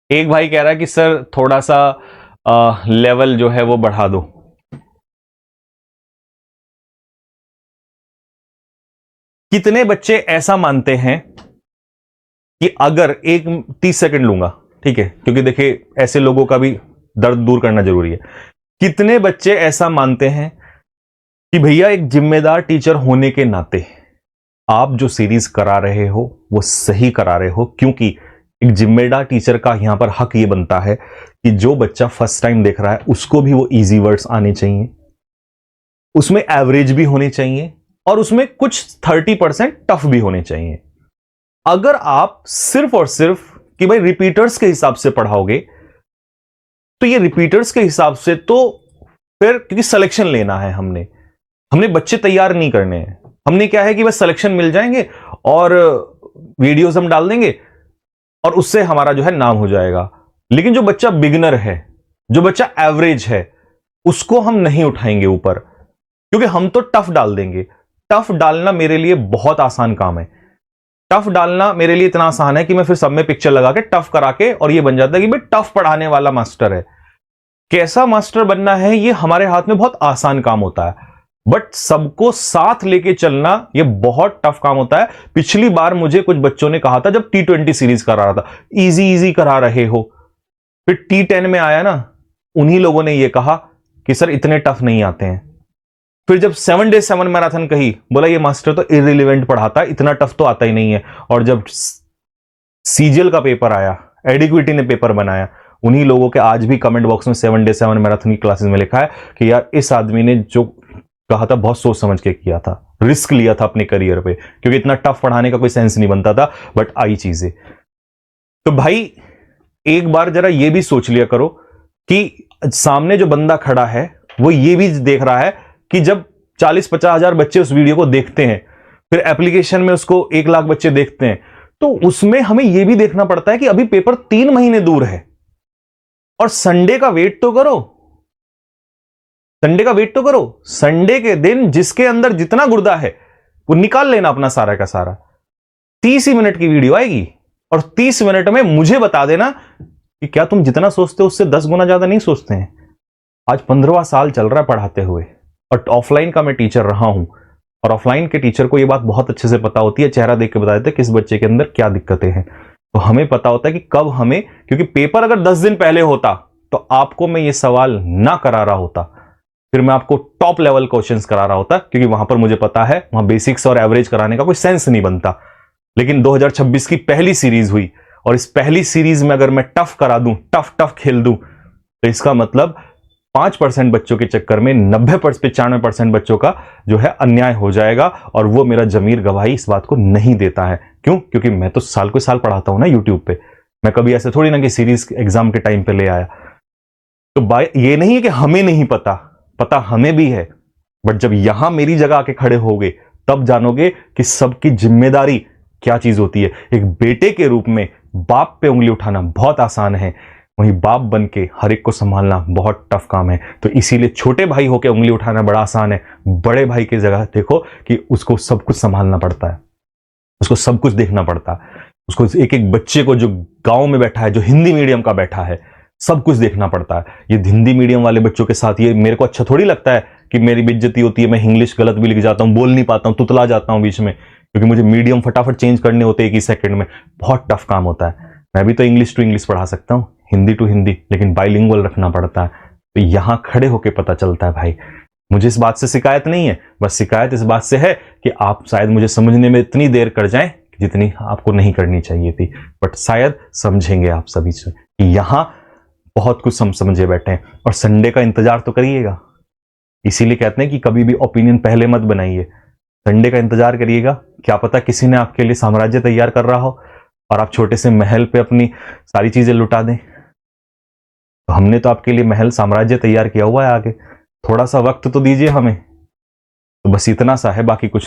एक भाई कह रहा है कि सर थोड़ा सा लेवल जो है वो बढ़ा दो। कितने बच्चे ऐसा मानते हैं कि अगर 30 सेकंड लूंगा, ठीक है, क्योंकि देखिए ऐसे लोगों का भी दर्द दूर करना जरूरी है। कितने बच्चे ऐसा मानते हैं कि भैया एक जिम्मेदार टीचर होने के नाते आप जो सीरीज करा रहे हो वो सही करा रहे हो, क्योंकि एक जिम्मेदार टीचर का यहां पर हक ये बनता है कि जो बच्चा फर्स्ट टाइम देख रहा है उसको भी वो इजी वर्ड्स आने चाहिए, उसमें एवरेज भी होने चाहिए और उसमें कुछ 30% टफ भी होने चाहिए। अगर आप सिर्फ और सिर्फ कि भाई रिपीटर्स के हिसाब से पढ़ाओगे तो ये रिपीटर्स के हिसाब से तो फिर, क्योंकि सिलेक्शन लेना है, हमने बच्चे तैयार नहीं करने हैं। हमने क्या है कि बस सिलेक्शन मिल जाएंगे और वीडियोस हम डाल देंगे और उससे हमारा जो है नाम हो जाएगा। लेकिन जो बच्चा बिगिनर है, जो बच्चा एवरेज है, उसको हम नहीं उठाएंगे ऊपर, क्योंकि हम तो टफ डाल देंगे। टफ डालना मेरे लिए बहुत आसान काम है। टफ डालना मेरे लिए इतना आसान है कि मैं फिर सब में पिक्चर लगा के टफ करा के, और ये बन जाता है कि भाई टफ पढ़ाने वाला मास्टर है। कैसा मास्टर बनना है ये हमारे हाथ में बहुत आसान काम होता है, बट सबको साथ लेके चलना ये बहुत टफ काम होता है। पिछली बार मुझे कुछ बच्चों ने कहा था जब T20 सीरीज करा रहा था, इजी इजी करा रहे हो। फिर T10 में आया ना, उन्हीं लोगों ने ये कहा कि सर इतने टफ नहीं आते हैं। फिर जब 7 Day 7 मैराथन कही, बोला ये मास्टर तो इररिलेवेंट पढ़ाता है, इतना टफ तो आता ही नहीं है। और जब सीजीएल का पेपर आया, एडिक्विटी ने पेपर बनाया, उन्हीं लोगों के आज भी कमेंट बॉक्स में 7 Day 7 मैराथन की क्लासेस में लिखा है कि यार इस आदमी ने जो कहा था बहुत सोच समझ के किया था, रिस्क लिया था अपने करियर पे, क्योंकि इतना टफ पढ़ाने का कोई सेंस नहीं बनता था, बट आई चीजें। तो भाई एक बार जरा ये भी सोच लिया करो कि सामने जो बंदा खड़ा है वो ये भी देख रहा है कि जब 40-50 हजार बच्चे उस वीडियो को देखते हैं, फिर एप्लीकेशन में उसको 1 लाख बच्चे देखते हैं, तो उसमें हमें यह भी देखना पड़ता है कि अभी पेपर 3 महीने दूर है और संडे का वेट तो करो। संडे का वेट तो करो। संडे के दिन जिसके अंदर जितना गुर्दा है वो निकाल लेना अपना सारा का सारा। 30 ही मिनट की वीडियो आएगी और 30 मिनट में मुझे बता देना कि क्या तुम जितना सोचते हो उससे 10 गुना ज्यादा नहीं सोचते हैं। आज 15वां साल चल रहा है पढ़ाते हुए, और ऑफलाइन का मैं टीचर रहा हूं, और ऑफलाइन के टीचर को यह बात बहुत अच्छे से पता होती है, चेहरा देख के बता देते हैं किस बच्चे के अंदर क्या दिक्कतें हैं। तो हमें पता होता है कि कब हमें, क्योंकि पेपर अगर 10 दिन पहले होता तो आपको मैं ये सवाल ना करा रहा होता, फिर मैं आपको टॉप लेवल क्वेश्चंस करा रहा होता, क्योंकि वहां पर मुझे पता है वहां बेसिक्स और एवरेज कराने का कोई सेंस नहीं बनता। लेकिन 2026 की पहली सीरीज हुई, और इस पहली सीरीज में अगर मैं टफ करा दूं, टफ खेल दूं, तो इसका मतलब 5% बच्चों के चक्कर में 95% बच्चों का जो है अन्याय हो जाएगा। और वो मेरा जमीर गवाही इस बात को नहीं देता है। क्यों? क्योंकि मैं तो साल को साल पढ़ाता हूं ना यूट्यूब पे। मैं कभी ऐसे थोड़ी ना कि सीरीज एग्जाम के टाइम पे ले आया। तो ये नहीं है कि हमें नहीं पता हमें भी है, बट जब यहां मेरी जगह आके खड़े होगे तब जानोगे कि सबकी जिम्मेदारी क्या चीज होती है। एक बेटे के रूप में बाप पे उंगली उठाना बहुत आसान है, वहीं बाप बन के हर एक को संभालना बहुत टफ काम है। तो इसीलिए छोटे भाई होकर उंगली उठाना बड़ा आसान है, बड़े भाई की जगह देखो कि उसको सब कुछ संभालना पड़ता है, उसको सब कुछ देखना पड़ता है, उसको एक एक बच्चे को जो गांव में बैठा है, जो हिंदी मीडियम का बैठा है, सब कुछ देखना पड़ता है। ये हिंदी मीडियम वाले बच्चों के साथ ये मेरे को अच्छा थोड़ी लगता है कि मेरी बेइज्जती होती है, मैं इंग्लिश गलत भी लिख जाता हूं, बोल नहीं पाता हूं, तुतला जाता हूं बीच में, क्योंकि मुझे मीडियम फटाफट चेंज करने होते हैं 1 ही सेकंड में। बहुत टफ काम होता है। मैं भी तो इंग्लिश टू इंग्लिश पढ़ा सकता हूं, हिंदी टू हिंदी, लेकिन बाइलिंगुअल रखना पड़ता है। तो यहां खड़े होकर पता चलता है भाई। मुझे इस बात से शिकायत नहीं है, बस शिकायत इस बात से है कि आप शायद मुझे समझने में इतनी देर कर जाएं जितनी आपको नहीं करनी चाहिए थी, बट शायद समझेंगे आप सभी से कि यहां बहुत कुछ समझे बैठे हैं। और संडे का इंतजार तो करिएगा। इसीलिए कहते हैं कि कभी भी ओपिनियन पहले मत बनाइए, संडे का इंतजार करिएगा। क्या पता किसी ने आपके लिए साम्राज्य तैयार कर रहा हो और आप छोटे से महल पे अपनी सारी चीजें लुटा दें। तो हमने तो आपके लिए महल साम्राज्य तैयार किया हुआ है आगे, थोड़ा सा वक्त तो दीजिए हमें। तो बस इतना सा है, बाकी कुछ नहीं।